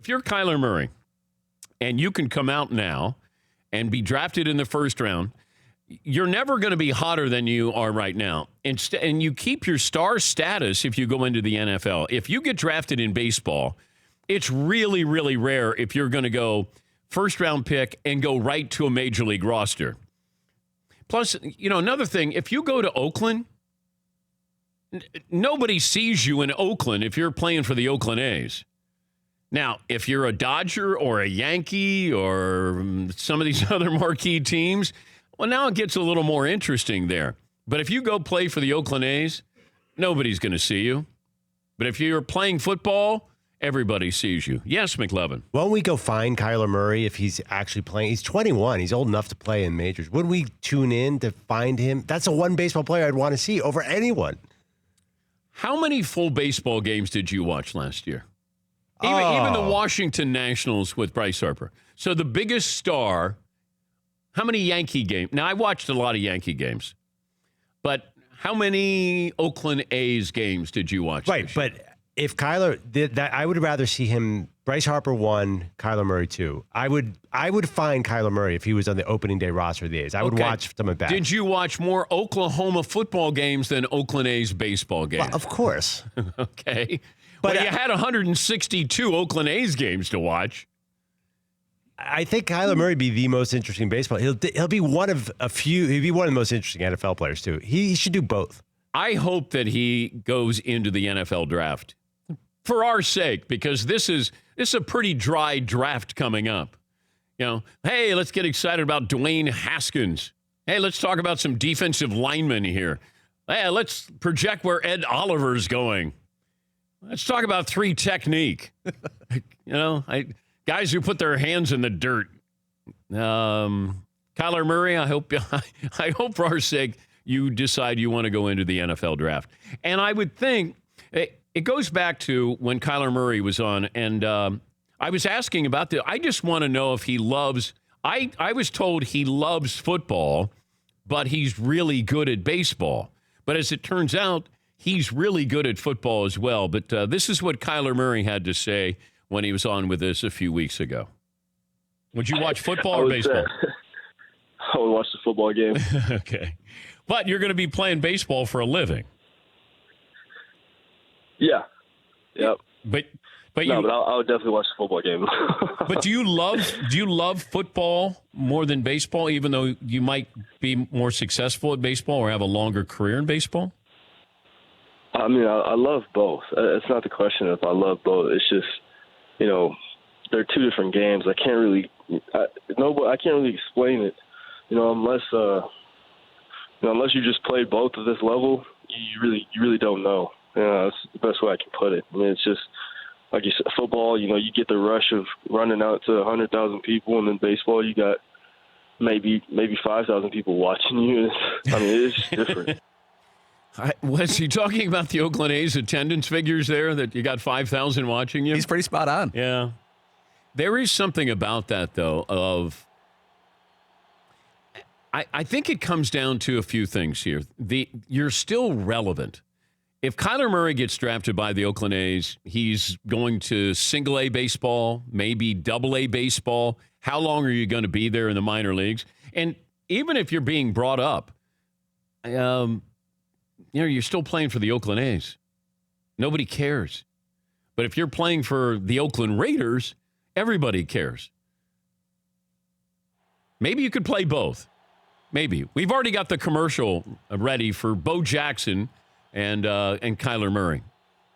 if you're Kyler Murray and you can come out now and be drafted in the first round, you're never going to be hotter than you are right now. And you keep your star status if you go into the NFL. If you get drafted in baseball, it's really, really rare if you're going to go first-round pick and go right to a major league roster. Plus, another thing, if you go to Oakland, nobody sees you in Oakland if you're playing for the Oakland A's. Now, if you're a Dodger or a Yankee or some of these other marquee teams, well, now it gets a little more interesting there. But if you go play for the Oakland A's, nobody's going to see you. But if you're playing football, everybody sees you. Yes, McLevin. Won't we go find Kyler Murray if he's actually playing? He's 21. He's old enough to play in majors. Wouldn't we tune in to find him? That's the one baseball player I'd want to see over anyone. How many full baseball games did you watch last year? Even the Washington Nationals with Bryce Harper. So the biggest star, how many Yankee games? Now, I watched a lot of Yankee games, but how many Oakland A's games did you watch? Right, but if Kyler did that, I would rather see him. Bryce Harper 1, Kyler Murray 2. I would find Kyler Murray if he was on the opening day roster of the A's. I would watch some of that. Did you watch more Oklahoma football games than Oakland A's baseball games? Well, of course. Okay. But you had 162 Oakland A's games to watch. I think Kyler Murray be the most interesting baseball. He'll be one of a few. He'll be one of the most interesting NFL players too. He should do both. I hope that he goes into the NFL draft for our sake, because this is a pretty dry draft coming up. Hey, let's get excited about Dwayne Haskins. Hey, let's talk about some defensive linemen here. Hey, let's project where Ed Oliver's going. Let's talk about 3 technique. Guys who put their hands in the dirt. Kyler Murray, I hope for our sake you decide you want to go into the NFL draft. And I would think it goes back to when Kyler Murray was on, and I was asking about I just want to know if he loves. I was told he loves football, but he's really good at baseball. But as it turns out, he's really good at football as well. But this is what Kyler Murray had to say when he was on with us a few weeks ago. Would you watch football or baseball? I would watch the football game. Okay. But you're going to be playing baseball for a living. Yeah. Yep. But I would definitely watch the football game. But do you love football more than baseball, even though you might be more successful at baseball or have a longer career in baseball? I mean, I love both. It's not the question if I love both. It's just, they're two different games. I can't really explain it, unless you just played both at this level. You really don't know. That's the best way I can put it. I mean, it's just like you said, football. You get the rush of running out to 100,000 people, and then baseball, you got maybe 5,000 people watching you. It's different. Was he talking about the Oakland A's attendance figures there, that you got 5,000 watching you? He's pretty spot on. Yeah. There is something about that, though, of I think it comes down to a few things here. You're still relevant. If Kyler Murray gets drafted by the Oakland A's, he's going to single-A baseball, maybe double-A baseball. How long are you going to be there in the minor leagues? And even if you're being brought up, you're still playing for the Oakland A's. Nobody cares. But if you're playing for the Oakland Raiders, everybody cares. Maybe you could play both. Maybe. We've already got the commercial ready for Bo Jackson and Kyler Murray.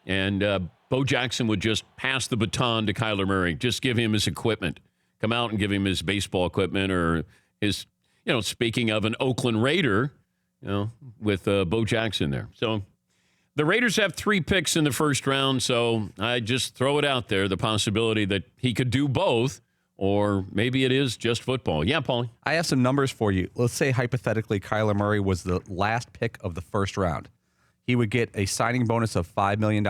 And Bo Jackson would just pass the baton to Kyler Murray. Just give him his equipment. Come out and give him his baseball equipment or his, speaking of an Oakland Raider, with Bo Jackson there. So the Raiders have 3 picks in the first round, so I just throw it out there, the possibility that he could do both, or maybe it is just football. Yeah, Paulie? I have some numbers for you. Let's say, hypothetically, Kyler Murray was the last pick of the first round. He would get a signing bonus of $5 million,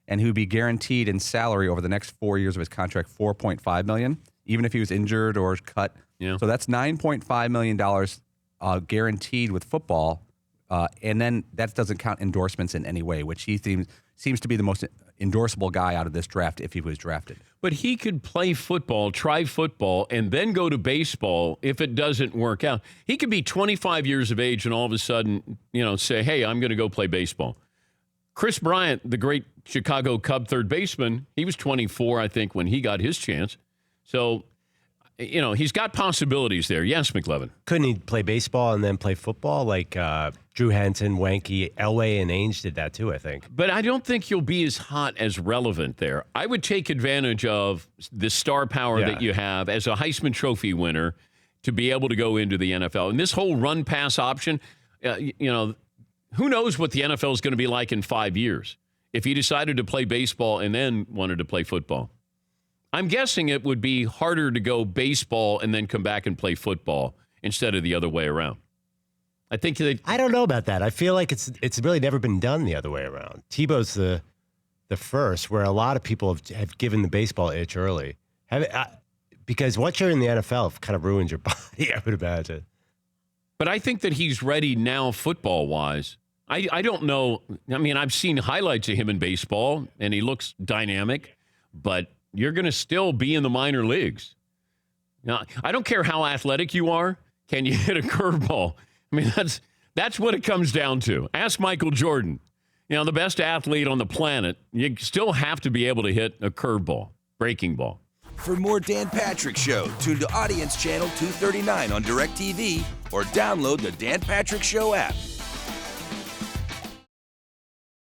and he would be guaranteed in salary over the next 4 years of his contract $4.5 million, even if he was injured or cut. Yeah. So that's $9.5 million guaranteed with football, and then that doesn't count endorsements in any way, which he seems to be the most endorsable guy out of this draft if he was drafted. But he could play football, try football, and then go to baseball if it doesn't work out. He could be 25 years of age and all of a sudden, say, hey, I'm going to go play baseball. Chris Bryant, the great Chicago Cub third baseman, he was 24, I think, when he got his chance. So, he's got possibilities there. Yes, McLevin. Couldn't he play baseball and then play football like Drew Henson, Wenke, Elway, and Ainge did that too, I think. But I don't think you'll be as hot as relevant there. I would take advantage of the star power that you have as a Heisman Trophy winner to be able to go into the NFL. And this whole run-pass option, who knows what the NFL is going to be like in 5 years if he decided to play baseball and then wanted to play football. I'm guessing it would be harder to go baseball and then come back and play football instead of the other way around. I think I don't know about that. I feel like it's really never been done the other way around. Tebow's the first where a lot of people have given the baseball itch early. Because once you're in the NFL, it kind of ruins your body, I would imagine. But I think that he's ready now football-wise. I don't know. I mean, I've seen highlights of him in baseball, and he looks dynamic, but you're going to still be in the minor leagues. Now, I don't care how athletic you are. Can you hit a curveball? I mean, that's what it comes down to. Ask Michael Jordan. The best athlete on the planet, you still have to be able to hit a curveball, breaking ball. For more Dan Patrick Show, tune to Audience Channel 239 on DirecTV or download the Dan Patrick Show app.